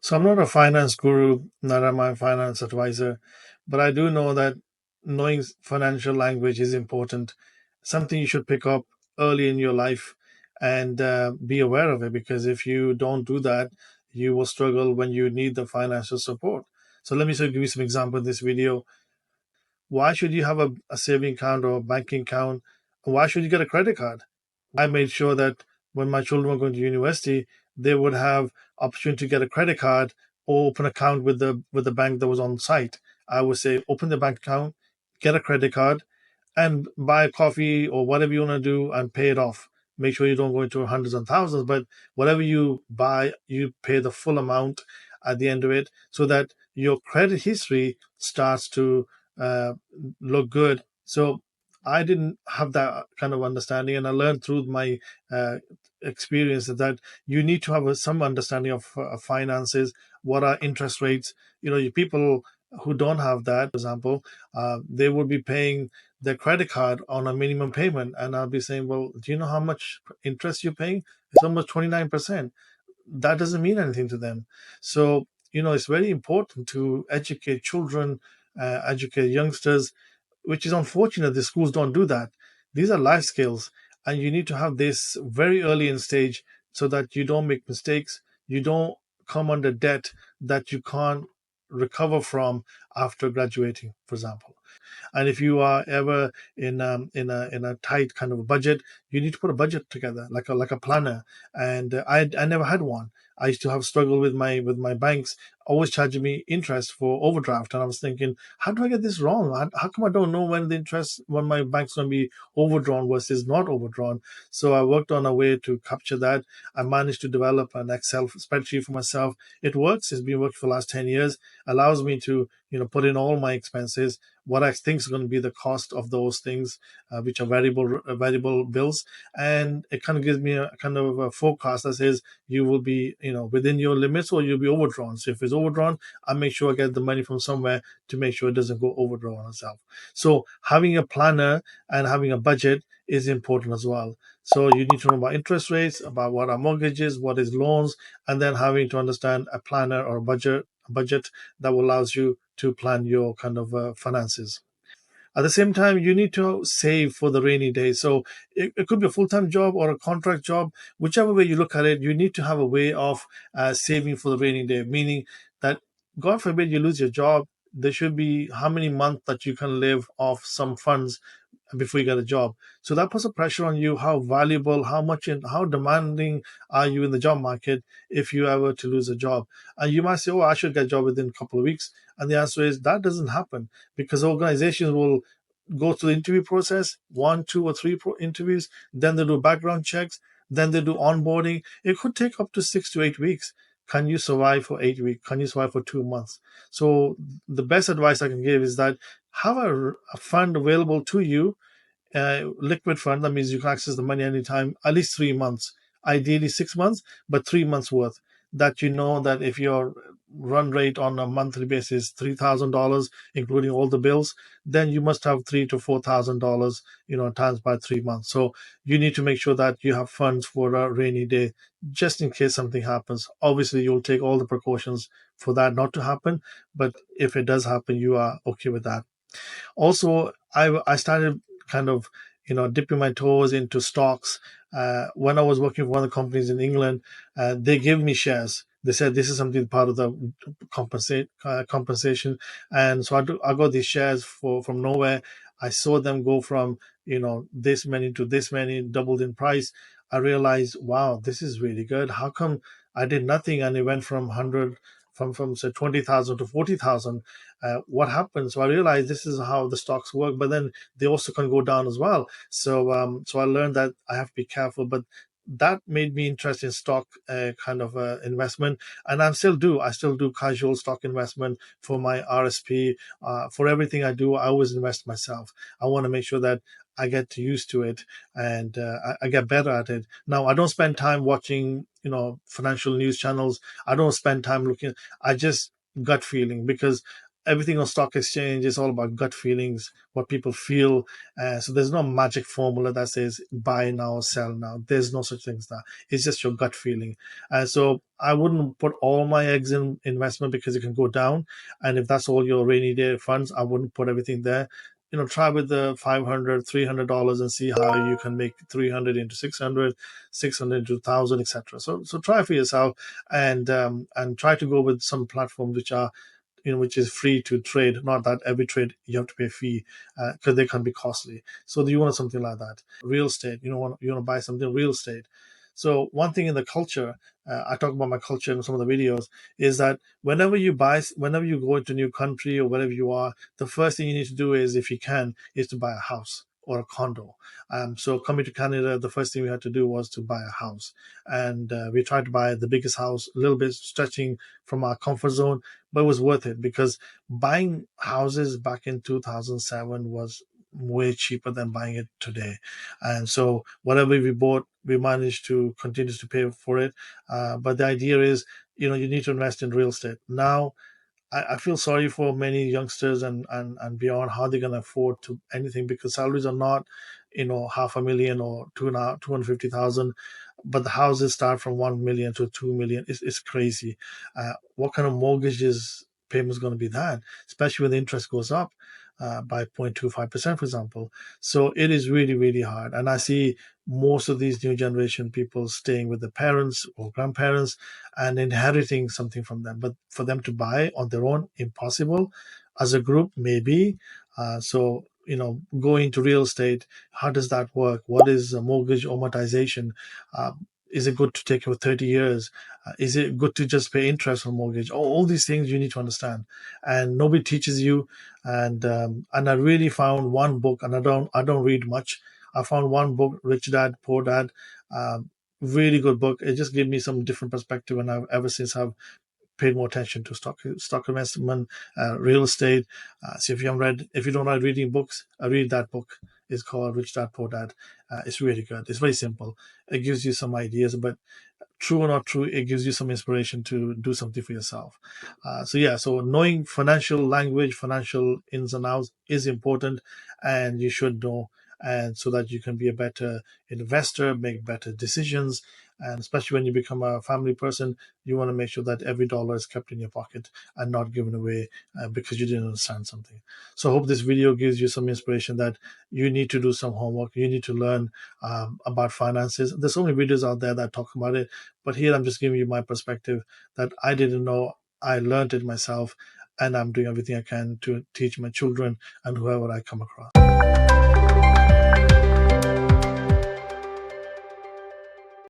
So I'm not a finance guru, not am I a finance advisor, but I do know that knowing financial language is important, something you should pick up early in your life and be aware of it, because if you don't do that, you will struggle when you need the financial support. So let me give you some example in this video. Why should you have a saving account or a banking account? Why should you get a credit card? I made sure that when my children were going to university, they would have opportunity to get a credit card or open account with the bank that was on site. I would say open the bank account, get a credit card, and buy a coffee or whatever you want to do and pay it off. Make sure you don't go into hundreds and thousands, but whatever you buy, you pay the full amount at the end of it, so that your credit history starts to uh, look good. So I didn't have that kind of understanding, and I learned through my uh, experience that you need to have some understanding of finances. What are interest rates? You people who don't have that, for example, they would be paying their credit card on a minimum payment, and I'll be saying, well, do you know how much interest you're paying? It's almost 29%. That doesn't mean anything to them. So it's very important to educate children, educate youngsters, which is unfortunate the schools don't do that. These are life skills, and you need to have this very early in stage so that you don't make mistakes, you don't come under debt that you can't recover from after graduating, for example. And if you are ever in a tight kind of a budget, you need to put a budget together, like a planner. And I never had one. I used to have struggle with my banks, always charging me interest for overdraft, and I was thinking, how do I get this wrong? How come I don't know when my bank's going to be overdrawn versus not overdrawn? So I worked on a way to capture that. I managed to develop an Excel spreadsheet for myself. It works. It's been working for the last 10 years. Allows me to put in all my expenses, what I think is going to be the cost of those things, which are variable bills, and it kind of gives me a kind of a forecast that says you will be within your limits or you'll be overdrawn. So if it's overdrawn, I make sure I get the money from somewhere to make sure it doesn't go overdrawn on itself. So having a planner and having a budget is important as well. So you need to know about interest rates, about what are mortgages, what is loans, and then having to understand a planner or a budget that will allows you to plan your kind of finances. At the same time, you need to save for the rainy day. So it could be a full-time job or a contract job, whichever way you look at it. You need to have a way of saving for the rainy day, meaning that God forbid you lose your job, there should be how many months that you can live off some funds before you get a job. So that puts a pressure on you. How valuable, how demanding are you in the job market if you ever to lose a job? And you might say, oh, I should get a job within a couple of weeks. And the answer is that doesn't happen, because organizations will go through the interview process, one, two, or three interviews, then they do background checks, then they do onboarding. It could take up to 6 to 8 weeks. Can you survive for 8 weeks? Can you survive for 2 months? So the best advice I can give is that have a fund available to you, liquid fund. That means you can access the money anytime, at least 3 months, ideally 6 months, but 3 months worth. That you know that if your run rate on a monthly basis $3,000, including all the bills, then you must have $3,000 to $4,000, times by 3 months. So you need to make sure that you have funds for a rainy day, just in case something happens. Obviously, you'll take all the precautions for that not to happen, but if it does happen, you are okay with that. Also, I started kind of dipping my toes into stocks when I was working for one of the companies in England. They gave me shares. They said this is something part of the compensation, and so I got these shares from nowhere. I saw them go from this many to this many, doubled in price. I realized, wow, this is really good. How come I did nothing and it went from 100, from say 20,000 to 40,000? What happened? So I realized this is how the stocks work, but then they also can go down as well. So I learned that I have to be careful. But that made me interested in stock kind of investment, and I still do casual stock investment for my RSP. For everything I do, I always invest myself. I want to make sure that I get used to it, and I get better at it. Now I don't spend time watching financial news channels. I don't spend time looking. I just gut feeling, because everything on stock exchange is all about gut feelings, what people feel. So there's no magic formula that says buy now, sell now. There's no such thing as that. It's just your gut feeling. So I wouldn't put all my eggs in investment because it can go down. And if that's all your rainy day funds, I wouldn't put everything there. Try with the $500 $300 and see how you can make 300 into 600, 600 into 1,000, etc. So try for yourself, and try to go with some platforms which are, which is free to trade. Not that every trade you have to pay a fee, because they can be costly. So you want something like that. Real estate, you want to buy something real estate. So one thing in the culture, I talk about my culture in some of the videos, is that whenever you go into a new country or wherever you are, the first thing you need to do is, if you can, is to buy a house or a condo. So coming to Canada, the first thing we had to do was to buy a house, and we tried to buy the biggest house, a little bit stretching from our comfort zone, but it was worth it because buying houses back in 2007 was way cheaper than buying it today. And so whatever we bought, we managed to continue to pay for it. But the idea is, you need to invest in real estate. Now, I feel sorry for many youngsters and beyond, how they're going to afford to anything, because salaries are not, half a million or 250,000, but the houses start from 1 million to 2 million. It's crazy. What kind of mortgages payment is going to be that, especially when the interest goes up by 0.25%, for example. So it is really, really hard. And I see most of these new generation people staying with their parents or grandparents and inheriting something from them. But for them to buy on their own, impossible. As a group, maybe. So, going to real estate, how does that work? What is a mortgage amortization? Uh, is it good to take it for 30 years? Is it good to just pay interest on mortgage? All these things you need to understand, and nobody teaches you. And I really found one book, and I don't read much. I found one book, Rich Dad Poor Dad. Um, Really good book. It just gave me some different perspective, and I've ever since I've paid more attention to stock investment, real estate. So if you don't like reading books, read that book. It's called Rich Dad Poor Dad. It's really good. It's very simple. It gives you some ideas, but true or not true, it gives you some inspiration to do something for yourself. So knowing financial language, financial ins and outs is important, and you should know, and so that you can be a better investor, make better decisions. And especially when you become a family person, you want to make sure that every dollar is kept in your pocket and not given away because you didn't understand something. So I hope this video gives you some inspiration that you need to do some homework. You need to learn about finances. There's so many videos out there that talk about it, but here I'm just giving you my perspective that I didn't know. I learned it myself, and I'm doing everything I can to teach my children and whoever I come across.